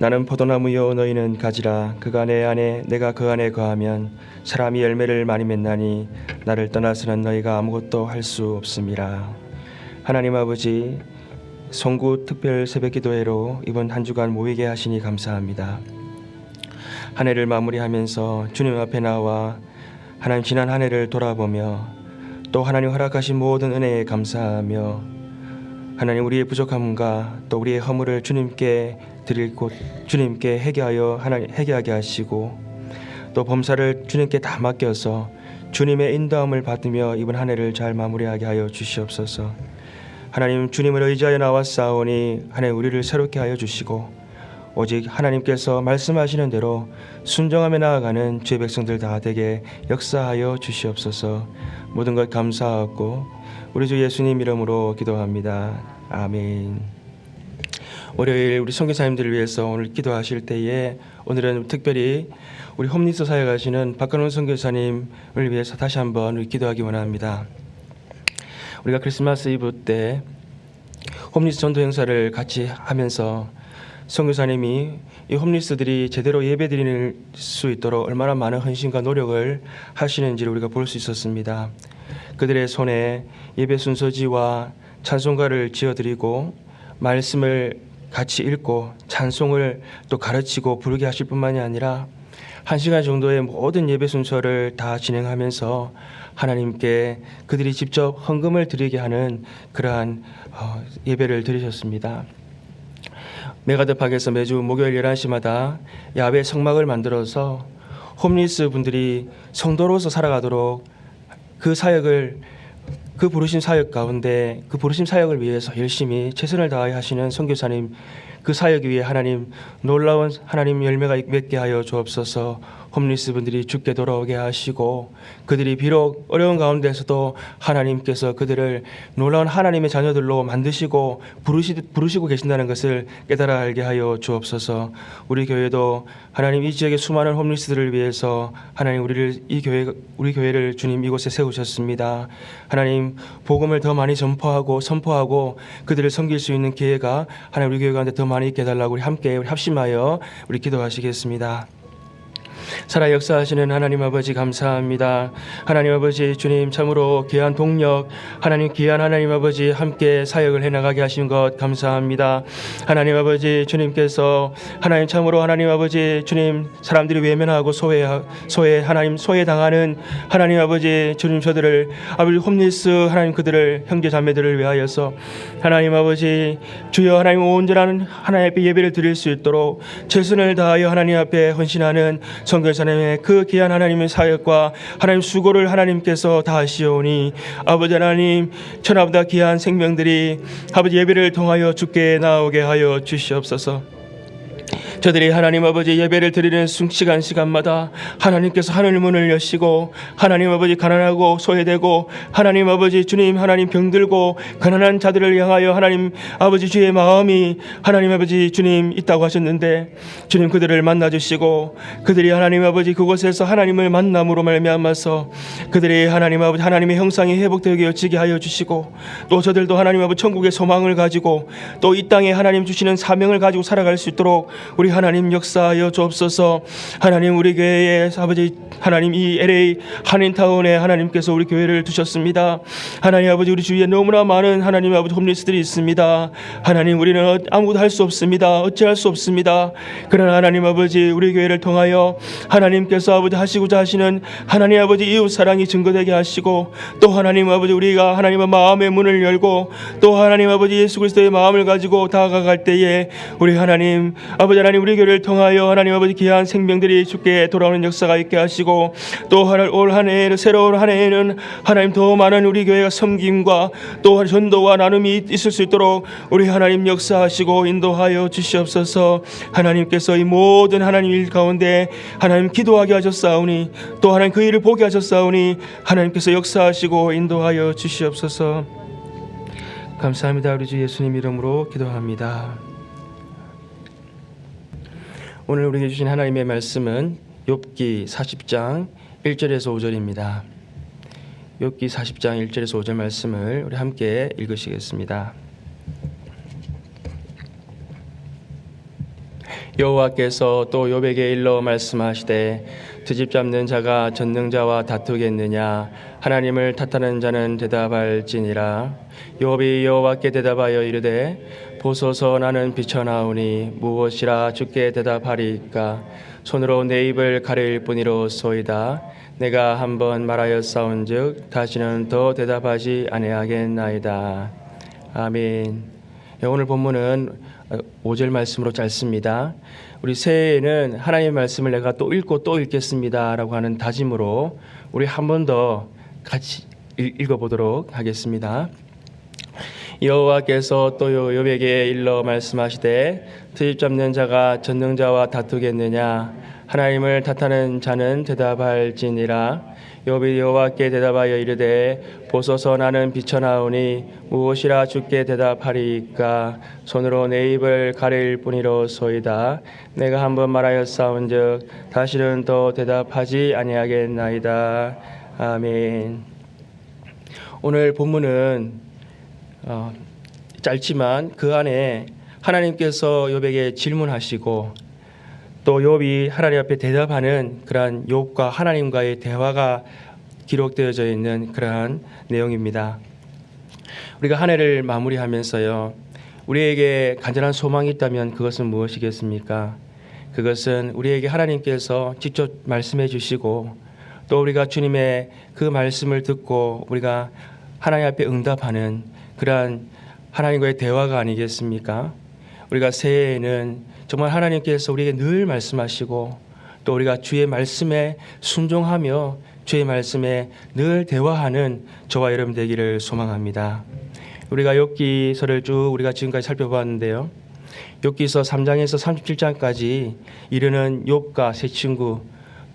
나는 포도나무요 너희는 가지라. 그가 내 안에 내가 그 안에 거하면 사람이 열매를 많이 맺나니 나를 떠나서는 너희가 아무것도 할 수 없음이라. 하나님 아버지, 송구 특별 새벽기도회로 이번 한 주간 모이게 하시니 감사합니다. 한 해를 마무리하면서 주님 앞에 나와 하나님 지난 한 해를 돌아보며 또 하나님 허락하신 모든 은혜에 감사하며 하나님 우리의 부족함과 또 우리의 허물을 주님께 드릴 곳 주님께 회개하게 하시고 또 범사를 주님께 다 맡겨서 주님의 인도함을 받으며 이번 한 해를 잘 마무리하게 하여 주시옵소서. 하나님 주님을 의지하여 나왔사오니 하나님 우리를 새롭게 하여 주시고 오직 하나님께서 말씀하시는 대로 순종하며 나아가는 주의 백성들 다 되게 역사하여 주시옵소서. 모든 것 감사하고 우리 주 예수님 이름으로 기도합니다. 아멘. 월요일 우리 선교사님들을 위해서 오늘 기도하실 때에 오늘은 특별히 우리 홈리스 사역하시는 박근원 선교사님을 위해서 다시 한번 우리 기도하기 원합니다. 우리가 크리스마스 이브 때 홈리스 전도 행사를 같이 하면서 선교사님이 이 홈리스들이 제대로 예배드릴 수 있도록 얼마나 많은 헌신과 노력을 하시는지를 우리가 볼 수 있었습니다. 그들의 손에 예배 순서지와 찬송가를 지어드리고 말씀을 같이 읽고 찬송을 또 가르치고 부르게 하실 뿐만이 아니라 1시간 정도의 모든 예배 순서를 다 진행하면서 하나님께 그들이 직접 헌금을 드리게 하는 그러한 예배를 드리셨습니다. 메가드팍에서 매주 목요일 11시마다 야외 성막을 만들어서 홈리스 분들이 성도로서 살아가도록 그 부르심 사역 가운데 그 부르심 사역을 위해서 열심히 최선을 다하여 하시는 선교사님, 그 사역 위에 하나님 놀라운 하나님 열매가 맺게 하여 주옵소서. 홈리스 분들이 주께 돌아오게 하시고 그들이 비록 어려운 가운데서도 하나님께서 그들을 놀라운 하나님의 자녀들로 만드시고 부르시고 계신다는 것을 깨달아 알게 하여 주옵소서. 우리 교회도 하나님 이 지역의 수많은 홈리스들을 위해서 하나님 우리 교회를 주님 이곳에 세우셨습니다. 하나님 복음을 더 많이 전파하고 선포하고 그들을 섬길 수 있는 기회가 하나님 우리 교회 가운데 더 많이 있게 해달라고 우리 함께 합심하여 우리 기도하시겠습니다. 살아 역사하시는 하나님 아버지 감사합니다. 하나님 아버지 주님 참으로 귀한 동력 하나님 귀한 하나님 아버지 함께 사역을 해나가게 하신 것 감사합니다. 하나님 아버지 주님께서 하나님 참으로 하나님 아버지 주님 사람들이 외면하고 소외당하는 하나님 아버지 주님 저들을 아버지 홈리스 하나님 그들을 형제 자매들을 위하여서 하나님 아버지 주여 하나님 온전한 하나님 앞에 예배를 드릴 수 있도록 최선을 다하여 하나님 앞에 헌신하는 선교사님의 그 귀한 하나님의 사역과 하나님 수고를 하나님께서 다 하시오니 아버지 하나님 천하보다 귀한 생명들이 아버지 예배를 통하여 주께 나오게 하여 주시옵소서. 저들이 하나님 아버지 예배를 드리는 시간마다 하나님께서 하늘 문을 여시고 하나님 아버지 가난하고 소외되고 하나님 아버지 주님 하나님 병들고 가난한 자들을 향하여 하나님 아버지 주의 마음이 하나님 아버지 주님 있다고 하셨는데 주님 그들을 만나주시고 그들이 하나님 아버지 그곳에서 하나님을 만남으로 말미암아서 그들이 하나님 아버지 하나님의 형상이 회복되게 여치게 하여 주시고 또 저들도 하나님 아버지 천국의 소망을 가지고 또 이 땅에 하나님 주시는 사명을 가지고 살아갈 수 있도록 우리 하나님 역사하여 주옵소서. 하나님 우리 교회에 아버지 하나님 이 LA 한인타운에 하나님께서 우리 교회를 두셨습니다. 하나님 아버지 우리 주위에 너무나 많은 하나님 아버지 홈리스들이 있습니다. 하나님 우리는 아무것도 할 수 없습니다. 어찌할 수 없습니다. 그러나 하나님 아버지 우리 교회를 통하여 하나님께서 아버지 하시고자 하시는 하나님 아버지 이웃 사랑이 증거되게 하시고 또 하나님 아버지 우리가 하나님의 마음의 문을 열고 또 하나님 아버지 예수 그리스도의 마음을 가지고 다가갈 때에 우리 하나님 아버지 하나님 우리 교회를 통하여 하나님 아버지 귀한 생명들이 주께 돌아오는 역사가 있게 하시고 또 올 한 해에는 새로운 한 해에는 하나님 더 많은 우리 교회가 섬김과 또 전도와 나눔이 있을 수 있도록 우리 하나님 역사하시고 인도하여 주시옵소서. 하나님께서 이 모든 하나님 일 가운데 하나님 기도하게 하셨사오니 또 하나님 그 일을 보게 하셨사오니 하나님께서 역사하시고 인도하여 주시옵소서. 감사합니다. 우리 주 예수님 이름으로 기도합니다. 오늘 우리에게 주신 하나님의 말씀은 욥기 40장 1절에서 5절입니다. 욥기 40장 1절에서 5절 말씀을 우리 함께 읽으시겠습니다. 여호와께서 또 욥에게 일러 말씀하시되 트집 잡는 자가 전능자와 다투겠느냐 하나님을 탓하는 자는 대답할지니라. 욥이 여호와께 대답하여 이르되 보소서 나는 비천하오니 무엇이라 주께 대답하리이까. 손으로 내 입을 가릴 뿐이로소이다. 내가 한번 말하였사온즉 다시는 더 대답하지 아니하겠나이다. 아멘. 오늘 본문은 5절 말씀으로 짧습니다. 우리 새해에는 하나님의 말씀을 내가 또 읽고 또 읽겠습니다 라고 하는 다짐으로 우리 한 번 더 같이 읽어보도록 하겠습니다. 여호와께서 또 욥에게 일러 말씀하시되 트집 잡는 자가 전능자와 다투겠느냐 하나님을 탓하는 자는 대답할지니라. 욥이 여호와께 대답하여 이르되 보소서 나는 비천하오니 무엇이라 주께 대답하리이까. 손으로 내 입을 가릴 뿐이로소이다. 내가 한번 말하였사온즉 다시는 더 대답하지 아니하겠나이다. 아멘. 오늘 본문은 짧지만 그 안에 하나님께서 욥에게 질문하시고 또 욥이 하나님 앞에 대답하는 그러한 욥과 하나님과의 대화가 기록되어져 있는 그러한 내용입니다. 우리가 한 해를 마무리하면서요, 우리에게 간절한 소망이 있다면 그것은 무엇이겠습니까? 그것은 우리에게 하나님께서 직접 말씀해 주시고 또 우리가 주님의 그 말씀을 듣고 우리가 하나님 앞에 응답하는 그러한 하나님과의 대화가 아니겠습니까? 우리가 새해에는 정말 하나님께서 우리에게 늘 말씀하시고 또 우리가 주의 말씀에 순종하며 주의 말씀에 늘 대화하는 저와 여러분 되기를 소망합니다. 우리가 욥기서를 쭉 우리가 지금까지 살펴봤는데요. 욥기서 3장에서 37장까지 이르는 욥과 세 친구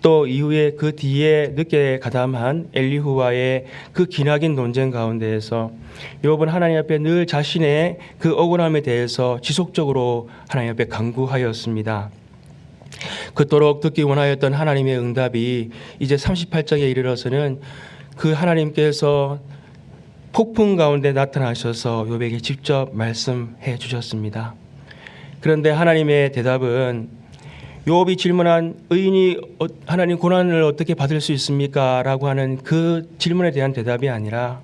또 이후에 그 뒤에 늦게 가담한 엘리후와의 그 기나긴 논쟁 가운데에서 욥은 하나님 앞에 늘 자신의 그 억울함에 대해서 지속적으로 하나님 앞에 간구하였습니다. 그토록 듣기 원하였던 하나님의 응답이 이제 38장에 이르러서는 그 하나님께서 폭풍 가운데 나타나셔서 욥에게 직접 말씀해 주셨습니다. 그런데 하나님의 대답은 욥이 질문한 의인이 하나님 고난을 어떻게 받을 수 있습니까? 라고 하는 그 질문에 대한 대답이 아니라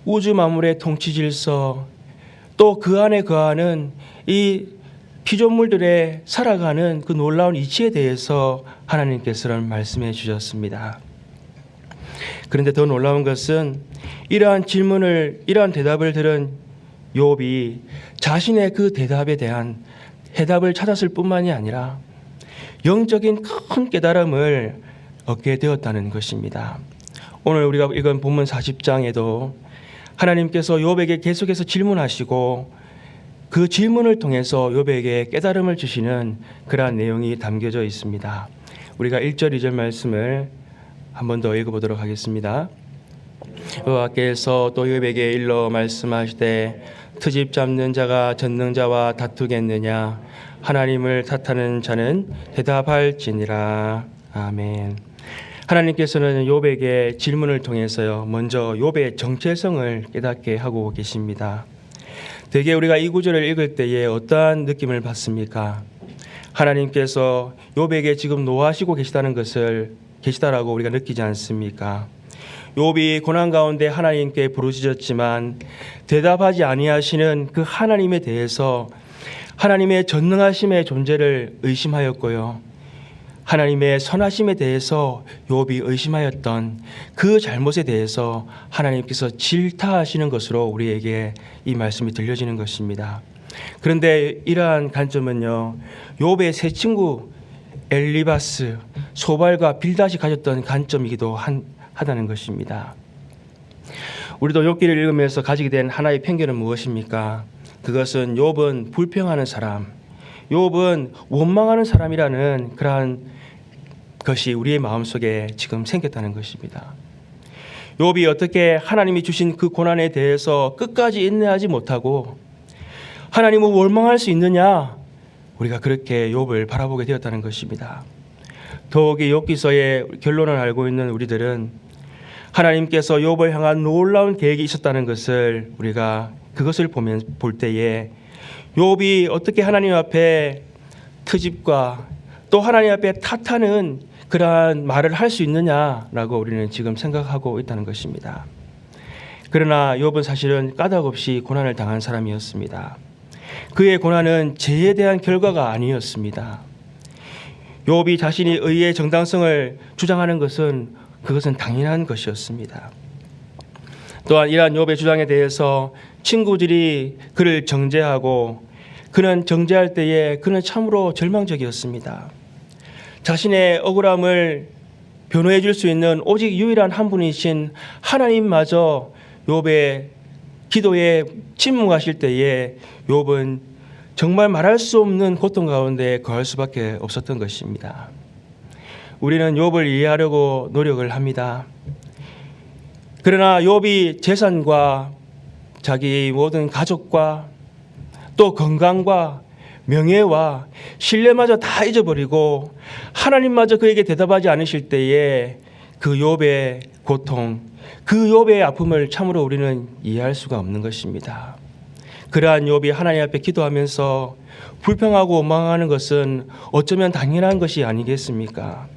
우주 만물의 통치 질서 또 그 안에 거하는 이 피조물들의 살아가는 그 놀라운 이치에 대해서 하나님께서는 말씀해 주셨습니다. 그런데 더 놀라운 것은 이러한 대답을 들은 욥이 자신의 그 대답에 대한 해답을 찾았을 뿐만이 아니라 영적인 큰 깨달음을 얻게 되었다는 것입니다. 오늘 우리가 읽은 본문 40장에도 하나님께서 욥에게 계속해서 질문하시고 그 질문을 통해서 욥에게 깨달음을 주시는 그러한 내용이 담겨져 있습니다. 우리가 1절 2절 말씀을 한 번 더 읽어보도록 하겠습니다. 여호와께서 또 욥에게 일러 말씀하시되 트집 잡는 자가 전능자와 다투겠느냐 하나님을 탓하는 자는 대답할지니라. 아멘. 하나님께서는 욥에게 질문을 통해서요 먼저 욥의 정체성을 깨닫게 하고 계십니다. 대개 우리가 이 구절을 읽을 때에 어떠한 느낌을 받습니까? 하나님께서 욥에게 지금 노하시고 계시다라고 우리가 느끼지 않습니까? 욥이 고난 가운데 하나님께 부르짖었지만 대답하지 아니하시는 그 하나님에 대해서 하나님의 전능하심의 존재를 의심하였고요. 하나님의 선하심에 대해서 욥이 의심하였던 그 잘못에 대해서 하나님께서 질타하시는 것으로 우리에게 이 말씀이 들려지는 것입니다. 그런데 이러한 관점은요, 욥의 세 친구 엘리바스, 소발과 빌닷이 가졌던 관점이기도 하다는 것입니다. 우리도 욥기를 읽으면서 가지게 된 하나의 편견은 무엇입니까? 그것은 욥은 불평하는 사람, 욥은 원망하는 사람이라는 그러한 것이 우리의 마음속에 지금 생겼다는 것입니다. 욥이 어떻게 하나님이 주신 그 고난에 대해서 끝까지 인내하지 못하고 하나님을 원망할 수 있느냐? 우리가 그렇게 욥을 바라보게 되었다는 것입니다. 더욱이 욥기서의 결론을 알고 있는 우리들은 하나님께서 욥을 향한 놀라운 계획이 있었다는 것을 우리가 그것을 볼 때에 욥이 어떻게 하나님 앞에 트집과 또 하나님 앞에 탓하는 그러한 말을 할 수 있느냐라고 우리는 지금 생각하고 있다는 것입니다. 그러나 욥은 사실은 까닭없이 고난을 당한 사람이었습니다. 그의 고난은 죄에 대한 결과가 아니었습니다. 욥이 자신이 의의 정당성을 주장하는 그것은 당연한 것이었습니다. 또한 이러한 욥의 주장에 대해서 친구들이 그를 정죄하고 그는 정죄할 때에 그는 참으로 절망적이었습니다. 자신의 억울함을 변호해 줄 수 있는 오직 유일한 한 분이신 하나님마저 욥의 기도에 침묵하실 때에 욥은 정말 말할 수 없는 고통 가운데 거할 수밖에 없었던 것입니다. 우리는 욥을 이해하려고 노력을 합니다. 그러나 욥이 재산과 자기 모든 가족과 또 건강과 명예와 신뢰마저 다 잊어버리고 하나님마저 그에게 대답하지 않으실 때에 그 욥의 고통, 그 욥의 아픔을 참으로 우리는 이해할 수가 없는 것입니다. 그러한 욥이 하나님 앞에 기도하면서 불평하고 원망하는 것은 어쩌면 당연한 것이 아니겠습니까?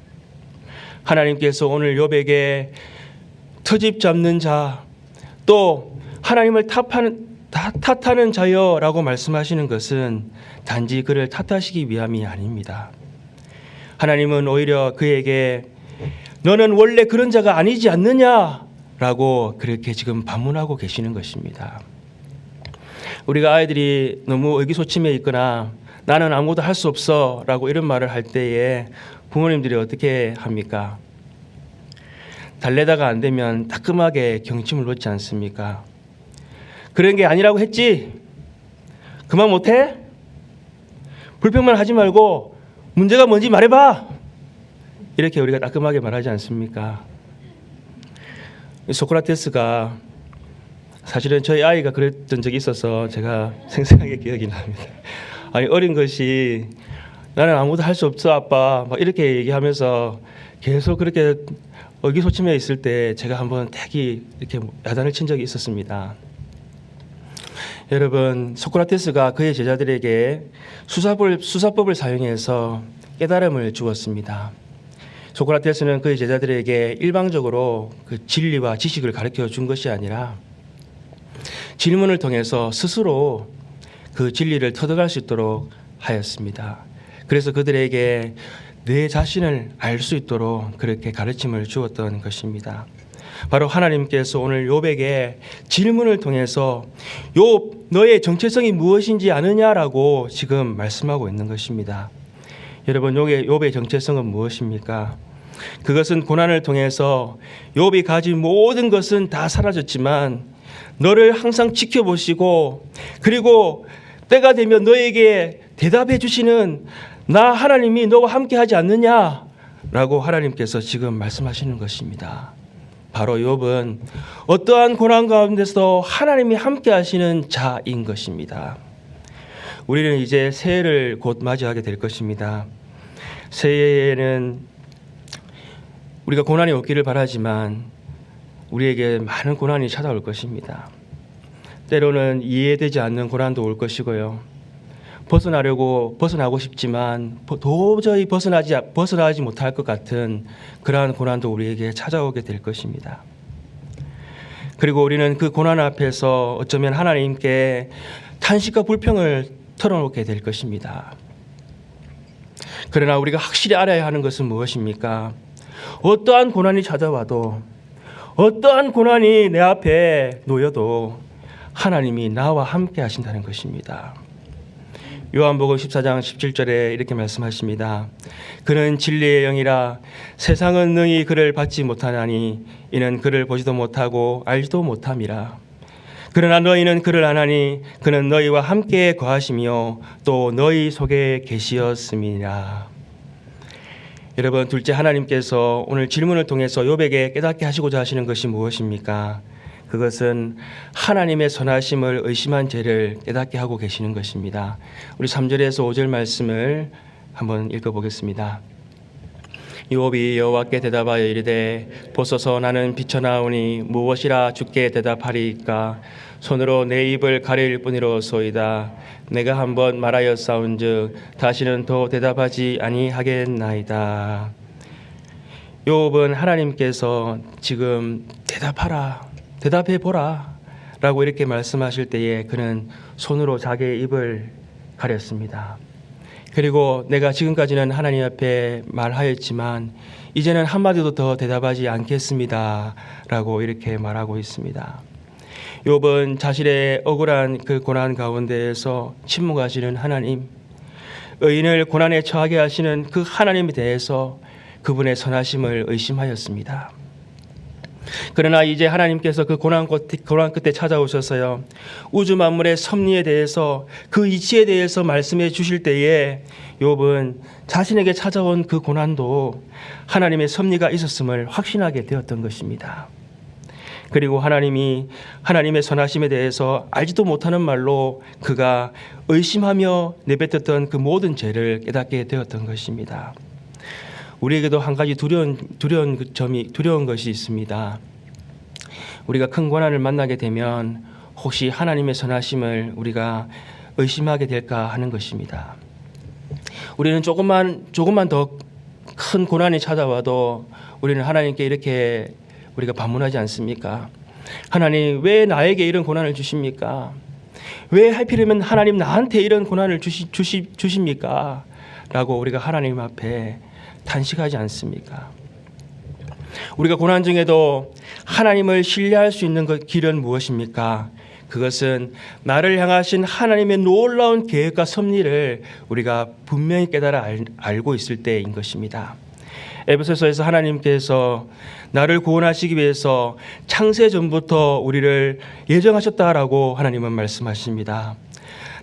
하나님께서 오늘 욥에게 터집 잡는 자, 또 하나님을 탓하는 자여라고 말씀하시는 것은 단지 그를 탓하시기 위함이 아닙니다. 하나님은 오히려 그에게 너는 원래 그런 자가 아니지 않느냐라고 그렇게 지금 반문하고 계시는 것입니다. 우리가 아이들이 너무 의기소침해 있거나 나는 아무것도 할 수 없어 라고 이런 말을 할 때에 부모님들이 어떻게 합니까? 달래다가 안 되면 따끔하게 경침을 놓지 않습니까? 그런 게 아니라고 했지? 그만 못해? 불평만 하지 말고 문제가 뭔지 말해봐! 이렇게 우리가 따끔하게 말하지 않습니까? 소크라테스가 사실은 저희 아이가 그랬던 적이 있어서 제가 생생하게 기억이 납니다. 아니 어린 것이 나는 아무것도 할 수 없어 아빠 막 이렇게 얘기하면서 계속 그렇게 의기소침해 있을 때 제가 한번 되게 이렇게 야단을 친 적이 있었습니다. 여러분, 소크라테스가 그의 제자들에게 수사법을 사용해서 깨달음을 주었습니다. 소크라테스는 그의 제자들에게 일방적으로 그 진리와 지식을 가르쳐 준 것이 아니라 질문을 통해서 스스로 그 진리를 터득할 수 있도록 하였습니다. 그래서 그들에게 내 자신을 알 수 있도록 그렇게 가르침을 주었던 것입니다. 바로 하나님께서 오늘 욥에게 질문을 통해서 욥 너의 정체성이 무엇인지 아느냐라고 지금 말씀하고 있는 것입니다. 여러분, 욥의 정체성은 무엇입니까? 그것은 고난을 통해서 욥이 가진 모든 것은 다 사라졌지만 너를 항상 지켜보시고 그리고 때가 되면 너에게 대답해 주시는 나 하나님이 너와 함께 하지 않느냐라고 하나님께서 지금 말씀하시는 것입니다. 바로 욥은 어떠한 고난 가운데서 하나님이 함께 하시는 자인 것입니다. 우리는 이제 새해를 곧 맞이하게 될 것입니다. 새해에는 우리가 고난이 없기를 바라지만 우리에게 많은 고난이 찾아올 것입니다. 때로는 이해되지 않는 고난도 올 것이고요. 벗어나고 싶지만 도저히 벗어나지 못할 것 같은 그러한 고난도 우리에게 찾아오게 될 것입니다. 그리고 우리는 그 고난 앞에서 어쩌면 하나님께 탄식과 불평을 털어놓게 될 것입니다. 그러나 우리가 확실히 알아야 하는 것은 무엇입니까? 어떠한 고난이 찾아와도 어떠한 고난이 내 앞에 놓여도 하나님이 나와 함께 하신다는 것입니다. 요한복음 14장 17절에 이렇게 말씀하십니다. 그는 진리의 영이라 세상은 능히 그를 받지 못하나니 이는 그를 보지도 못하고 알지도 못함이라. 그러나 너희는 그를 아나니 그는 너희와 함께 거하시며 또 너희 속에 계시었음이라. 여러분, 둘째, 하나님께서 오늘 질문을 통해서 욥에게 깨닫게 하시고자 하시는 것이 무엇입니까? 그것은 하나님의 선하심을 의심한 죄를 깨닫게 하고 계시는 것입니다. 우리 3절에서 5절 말씀을 한번 읽어보겠습니다. 욥이 여호와께 대답하여 이르되 보소서 나는 비쳐나오니 무엇이라 주께 대답하리이까 손으로 내 입을 가릴 뿐이로소이다. 내가 한번 말하였사온즉 다시는 더 대답하지 아니하겠나이다. 욥은 하나님께서 지금 대답해보라 라고 이렇게 말씀하실 때에 그는 손으로 자기의 입을 가렸습니다. 그리고 내가 지금까지는 하나님 앞에 말하였지만 이제는 한마디도 더 대답하지 않겠습니다 라고 이렇게 말하고 있습니다. 욥은 자신의 억울한 그 고난 가운데에서 침묵하시는 하나님, 의인을 고난에 처하게 하시는 그 하나님에 대해서 그분의 선하심을 의심하였습니다. 그러나 이제 하나님께서 그 고난 끝에 찾아오셔서요, 우주 만물의 섭리에 대해서, 그 이치에 대해서 말씀해 주실 때에 욥은 자신에게 찾아온 그 고난도 하나님의 섭리가 있었음을 확신하게 되었던 것입니다. 그리고 하나님의 선하심에 대해서 알지도 못하는 말로 그가 의심하며 내뱉었던 그 모든 죄를 깨닫게 되었던 것입니다. 우리에게도 한 가지 두려운 것이 있습니다. 우리가 큰 고난을 만나게 되면 혹시 하나님의 선하심을 우리가 의심하게 될까 하는 것입니다. 우리는 조금만 더 큰 고난이 찾아와도 우리는 하나님께 이렇게 우리가 반문하지 않습니까? 하나님, 왜 나에게 이런 고난을 주십니까? 왜 하필이면 하나님 나한테 이런 고난을 주십니까? 라고 우리가 하나님 앞에 탄식하지 않습니까? 우리가 고난 중에도 하나님을 신뢰할 수 있는 길은 무엇입니까? 그것은 나를 향하신 하나님의 놀라운 계획과 섭리를 우리가 분명히 깨달아 알고 있을 때인 것입니다. 에베소서에서 하나님께서 나를 구원하시기 위해서 창세 전부터 우리를 예정하셨다라고 하나님은 말씀하십니다.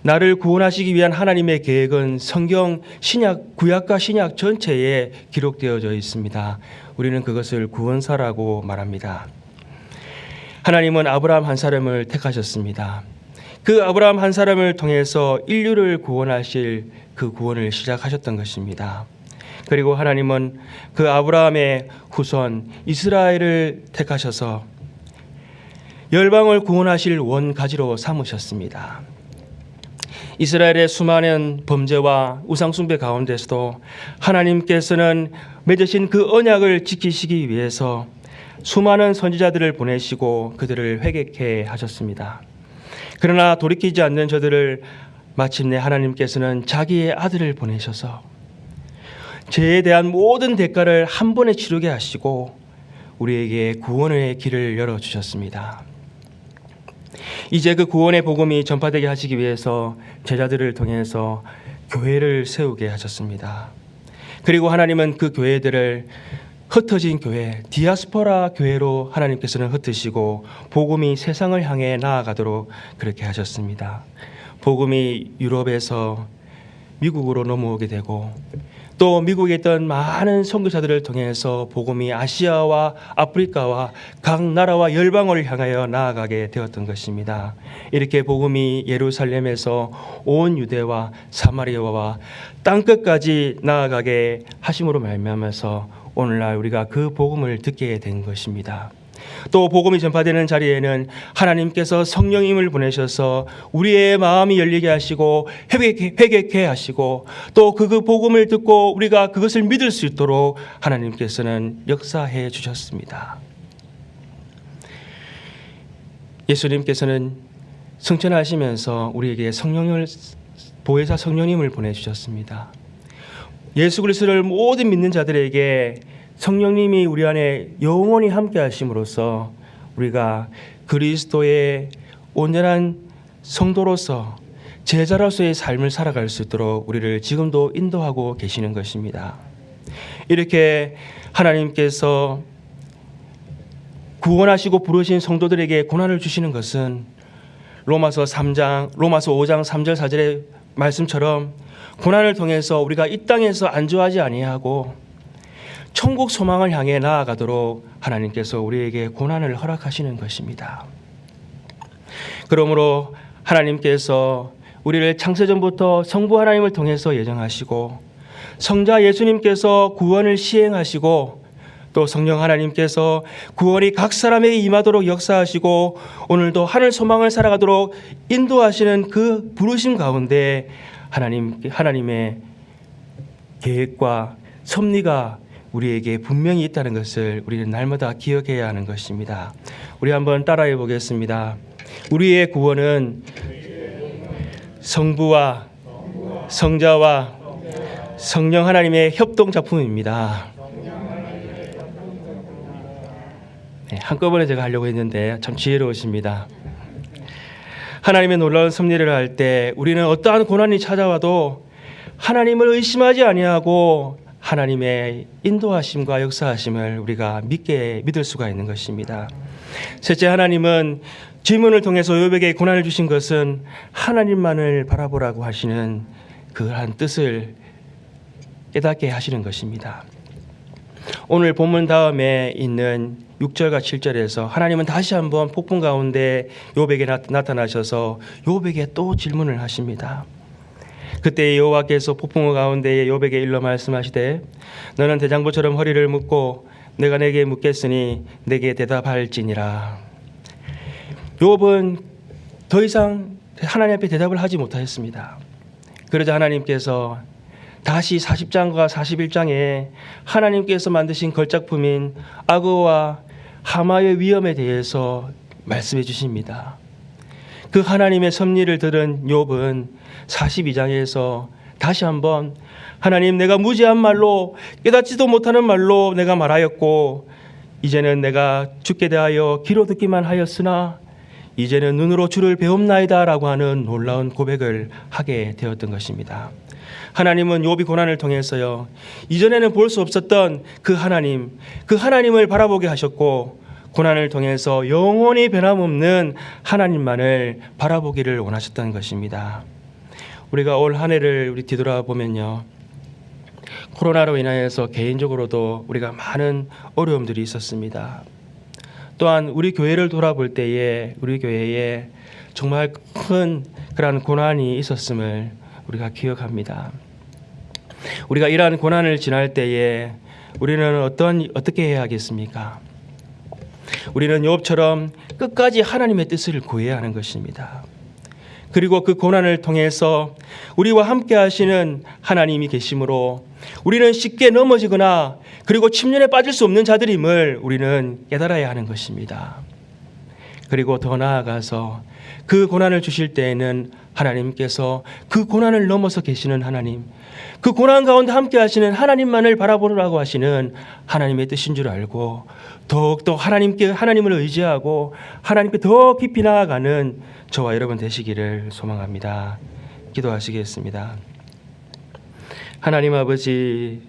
나를 구원하시기 위한 하나님의 계획은 성경 구약과 신약 전체에 기록되어져 있습니다. 우리는 그것을 구원사라고 말합니다. 하나님은 아브라함 한 사람을 택하셨습니다. 그 아브라함 한 사람을 통해서 인류를 구원하실 그 구원을 시작하셨던 것입니다. 그리고 하나님은 그 아브라함의 후손 이스라엘을 택하셔서 열방을 구원하실 원가지로 삼으셨습니다. 이스라엘의 수많은 범죄와 우상숭배 가운데서도 하나님께서는 맺으신 그 언약을 지키시기 위해서 수많은 선지자들을 보내시고 그들을 회개케 하셨습니다. 그러나 돌이키지 않는 저들을 마침내 하나님께서는 자기의 아들을 보내셔서 죄에 대한 모든 대가를 한 번에 치르게 하시고 우리에게 구원의 길을 열어주셨습니다. 이제 그 구원의 복음이 전파되게 하시기 위해서 제자들을 통해서 교회를 세우게 하셨습니다. 그리고 하나님은 그 교회들을 흩어진 교회, 디아스포라 교회로 하나님께서는 흩으시고 복음이 세상을 향해 나아가도록 그렇게 하셨습니다. 복음이 유럽에서 미국으로 넘어오게 되고 또 미국에 있던 많은 선교사들을 통해서 복음이 아시아와 아프리카와 각 나라와 열방을 향하여 나아가게 되었던 것입니다. 이렇게 복음이 예루살렘에서 온 유대와 사마리아와 땅끝까지 나아가게 하심으로 말미암아서 오늘날 우리가 그 복음을 듣게 된 것입니다. 또 복음이 전파되는 자리에는 하나님께서 성령님을 보내셔서 우리의 마음이 열리게 하시고 회개케 하시고 또 그 복음을 듣고 우리가 그것을 믿을 수 있도록 하나님께서는 역사해 주셨습니다. 예수님께서는 승천하시면서 우리에게 보혜사 성령님을 보내주셨습니다. 예수 그리스도를 모든 믿는 자들에게 성령님이 우리 안에 영원히 함께 하심으로써 우리가 그리스도의 온전한 성도로서 제자로서의 삶을 살아갈 수 있도록 우리를 지금도 인도하고 계시는 것입니다. 이렇게 하나님께서 구원하시고 부르신 성도들에게 고난을 주시는 것은 로마서 5장 3절 4절의 말씀처럼 고난을 통해서 우리가 이 땅에서 안주하지 아니하고 천국 소망을 향해 나아가도록 하나님께서 우리에게 고난을 허락하시는 것입니다. 그러므로 하나님께서 우리를 창세전부터 성부 하나님을 통해서 예정하시고 성자 예수님께서 구원을 시행하시고 또 성령 하나님께서 구원이 각 사람에게 임하도록 역사하시고 오늘도 하늘 소망을 살아가도록 인도하시는 그 부르심 가운데 하나님의 계획과 섭리가 우리에게 분명히 있다는 것을 우리는 날마다 기억해야 하는 것입니다. 우리 한번 따라해 보겠습니다. 우리의 구원은 성부와 성자와 성령 하나님의 협동 작품입니다. 네, 한꺼번에 제가 하려고 했는데 참 지혜로우십니다. 하나님의 놀라운 섭리를 할 때 우리는 어떠한 고난이 찾아와도 하나님을 의심하지 아니하고 하나님의 인도하심과 역사하심을 우리가 믿을 수가 있는 것입니다. 셋째, 하나님은 질문을 통해서 욥에게 고난을 주신 것은 하나님만을 바라보라고 하시는 그러한 뜻을 깨닫게 하시는 것입니다. 오늘 본문 다음에 있는 6절과 7절에서 하나님은 다시 한번 폭풍 가운데 욥에게 나타나셔서 욥에게 또 질문을 하십니다. 그때 여호와께서 폭풍 가운데 욥에게 일러 말씀하시되 너는 대장부처럼 허리를 묶고 내가 내게 묻겠으니 내게 대답할지니라. 욥은 더 이상 하나님 앞에 대답을 하지 못하였습니다. 그러자 하나님께서 다시 40장과 41장에 하나님께서 만드신 걸작품인 악어와 하마의 위험에 대해서 말씀해 주십니다. 그 하나님의 섭리를 들은 욥은 42장에서 다시 한번 하나님, 내가 무지한 말로 깨닫지도 못하는 말로 내가 말하였고 이제는 내가 주께 대하여 귀로 듣기만 하였으나 이제는 눈으로 주를 배움나이다 라고 하는 놀라운 고백을 하게 되었던 것입니다. 하나님은 욥이 고난을 통해서요, 이전에는 볼 수 없었던 그 하나님을 바라보게 하셨고 고난을 통해서 영원히 변함없는 하나님만을 바라보기를 원하셨던 것입니다. 우리가 올 한 해를 우리 뒤돌아보면요, 코로나로 인하여서 개인적으로도 우리가 많은 어려움들이 있었습니다. 또한 우리 교회를 돌아볼 때에 우리 교회에 정말 큰 그러한 고난이 있었음을 우리가 기억합니다. 우리가 이러한 고난을 지날 때에 우리는 어떻게 해야 하겠습니까? 우리는 욥처럼 끝까지 하나님의 뜻을 구해야 하는 것입니다. 그리고 그 고난을 통해서 우리와 함께 하시는 하나님이 계심으로 우리는 쉽게 넘어지거나 그리고 침륜에 빠질 수 없는 자들임을 우리는 깨달아야 하는 것입니다. 그리고 더 나아가서 그 고난을 주실 때에는 하나님께서 그 고난을 넘어서 계시는 하나님, 그 고난 가운데 함께 하시는 하나님만을 바라보라고 하시는 하나님의 뜻인 줄 알고 더욱더 하나님을 의지하고 하나님께 더 깊이 나아가는 저와 여러분 되시기를 소망합니다. 기도하시겠습니다. 하나님 아버지,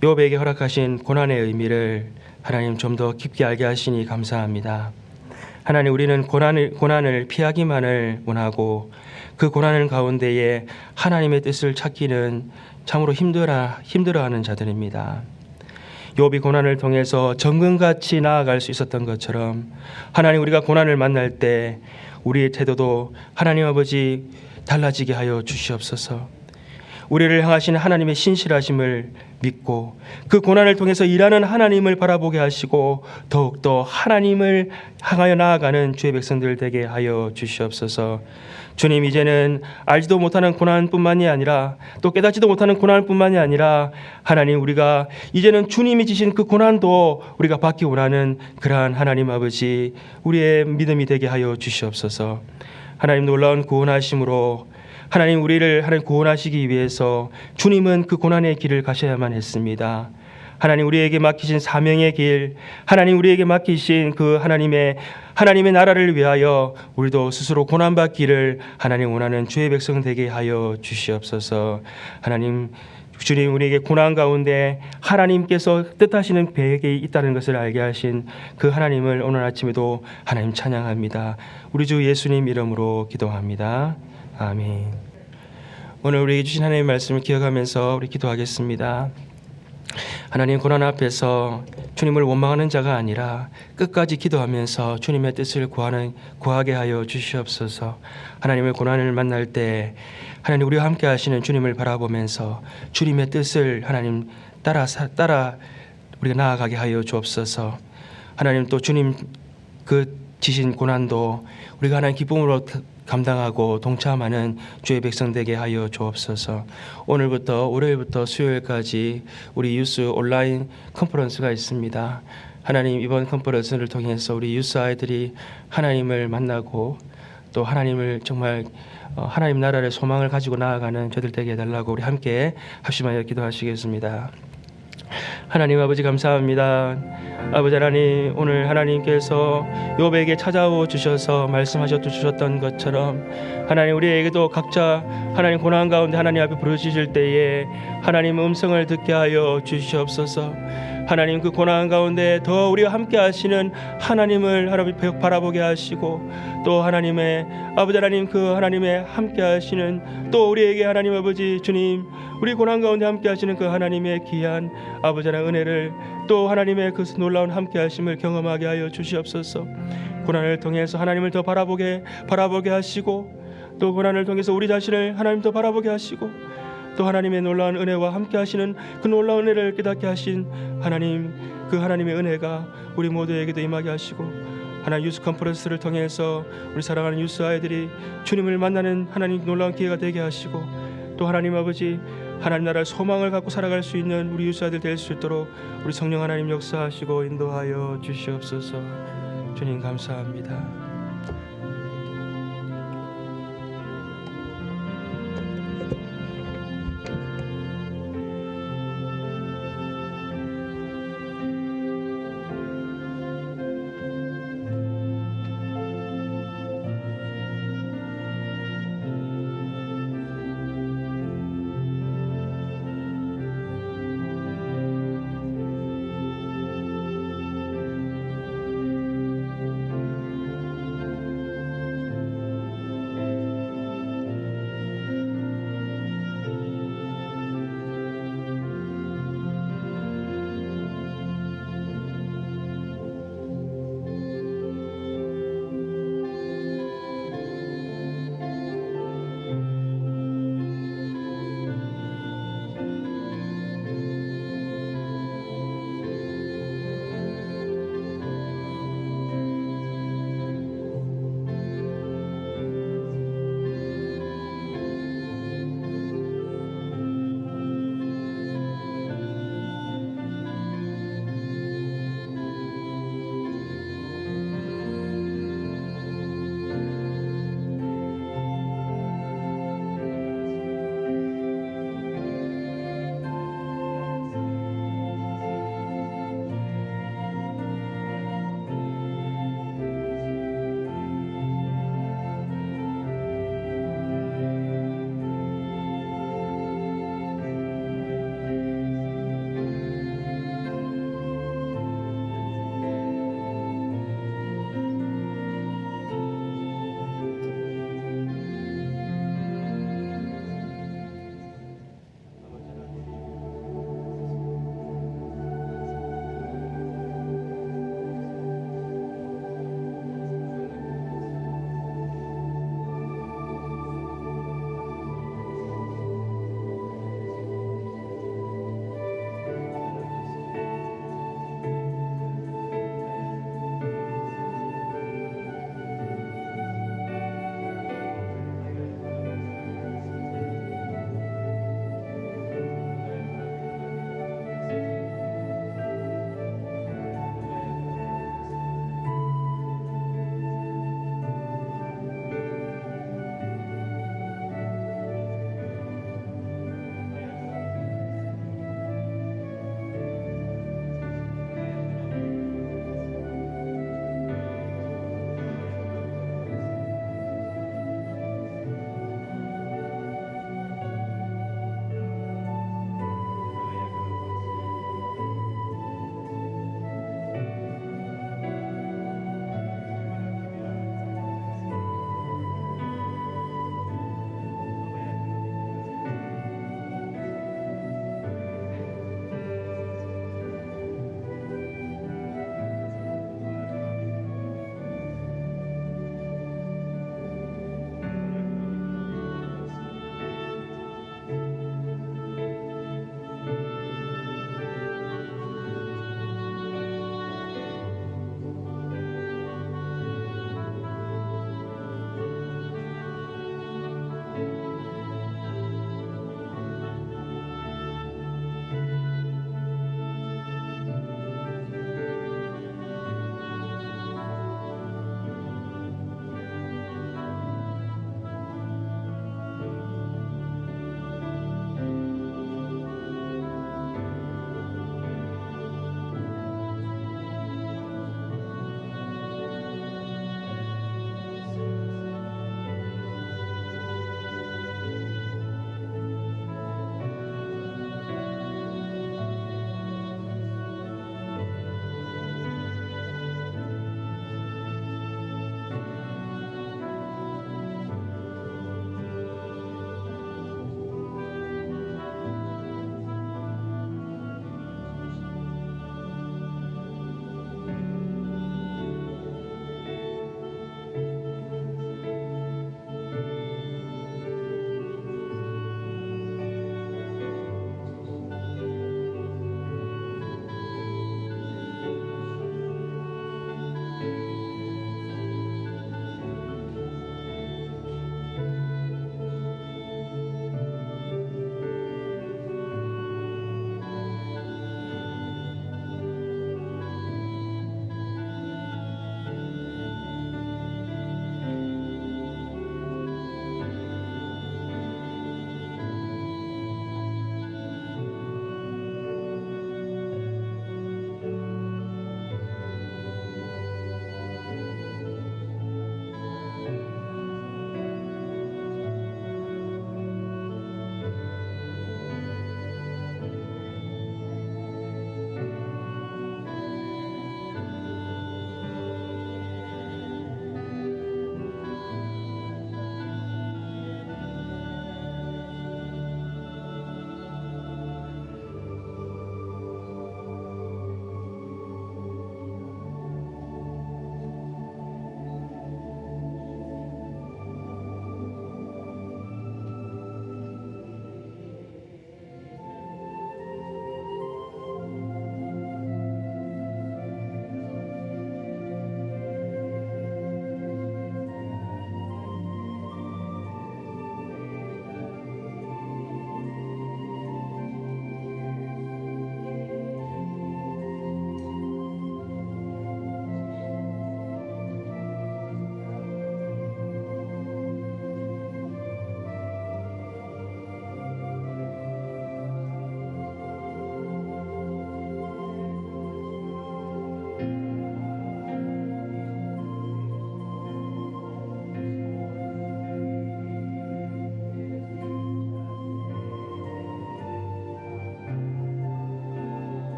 욥에게 허락하신 고난의 의미를 하나님 좀 더 깊게 알게 하시니 감사합니다. 하나님, 우리는 고난을 피하기만을 원하고 그 고난 가운데에 하나님의 뜻을 찾기는 참으로 힘들어하는 자들입니다. 욥이 고난을 통해서 정금같이 나아갈 수 있었던 것처럼 하나님, 우리가 고난을 만날 때 우리의 태도도 하나님 아버지 달라지게 하여 주시옵소서. 우리를 향하신 하나님의 신실하심을 믿고 그 고난을 통해서 일하는 하나님을 바라보게 하시고 더욱더 하나님을 향하여 나아가는 주의 백성들 되게 하여 주시옵소서. 주님, 이제는 알지도 못하는 고난뿐만이 아니라 또 깨닫지도 못하는 고난뿐만이 아니라 하나님, 우리가 이제는 주님이 지신 그 고난도 우리가 받기 원하는 그러한 하나님 아버지, 우리의 믿음이 되게 하여 주시옵소서. 하나님, 놀라운 구원하심으로 하나님, 우리를 하나님 구원하시기 위해서 주님은 그 고난의 길을 가셔야만 했습니다. 하나님, 우리에게 맡기신 사명의 길, 하나님 우리에게 맡기신 그 하나님의 나라를 위하여 우리도 스스로 고난받기를 하나님 원하는 주의 백성 되게 하여 주시옵소서. 하나님, 주님, 우리에게 고난 가운데 하나님께서 뜻하시는 계획이 있다는 것을 알게 하신 그 하나님을 오늘 아침에도 하나님 찬양합니다. 우리 주 예수님 이름으로 기도합니다. 아멘. 오늘 우리에게 주신 하나님의 말씀을 기억하면서 우리 기도하겠습니다. 하나님, 고난 앞에서 주님을 원망하는 자가 아니라 끝까지 기도하면서 주님의 뜻을 구하게 하여 주시옵소서. 하나님의 고난을 만날 때 하나님, 우리와 함께 하시는 주님을 바라보면서 주님의 뜻을 하나님 따라 우리가 나아가게 하여 주옵소서. 하나님, 또 주님 그 지신 고난도 우리가 하나님 기쁨으로 감당하고 동참하는 주의 백성 되게 하여 주옵소서. 오늘부터 월요일부터 수요일까지 우리 유스 온라인 컨퍼런스가 있습니다. 하나님, 이번 컨퍼런스를 통해서 우리 유스 아이들이 하나님을 만나고 또 하나님을 정말 하나님 나라의 소망을 가지고 나아가는 저들 되게 해달라고 우리 함께 합심하여 기도하시겠습니다. 하나님 아버지, 감사합니다. 아버지 하나님, 오늘 하나님께서 욥에게 찾아오 주셔서 말씀하셨 주셨던 것처럼 하나님, 우리에게도 각자 하나님 고난 가운데 하나님 앞에 부르짖을 때에 하나님 음성을 듣게 하여 주시옵소서. 하나님, 그 고난 가운데 더 우리와 함께 하시는 하나님을 하나님 바라보게 하시고, 또 하나님의 아버지 하나님, 그 하나님의 함께 하시는, 또 우리에게 하나님 아버지 주님, 우리 고난 가운데 함께 하시는 그 하나님의 귀한 아버지 하나님 은혜를, 또 하나님의 그 놀라운 함께 하심을 경험하게 하여 주시옵소서. 고난을 통해서 하나님을 더 바라보게 하시고, 또 고난을 통해서 우리 자신을 하나님 더 바라보게 하시고, 또 하나님의 놀라운 은혜와 함께 하시는 그 놀라운 은혜를 깨닫게 하신 하나님, 그 하나님의 은혜가 우리 모두에게도 임하게 하시고, 하나님 유스 컨퍼런스를 통해서 우리 사랑하는 유스 아이들이 주님을 만나는 하나님 놀라운 기회가 되게 하시고, 또 하나님 아버지 하나님 나라의 소망을 갖고 살아갈 수 있는 우리 유스 아이들 될 수 있도록 우리 성령 하나님 역사하시고 인도하여 주시옵소서. 주님 감사합니다.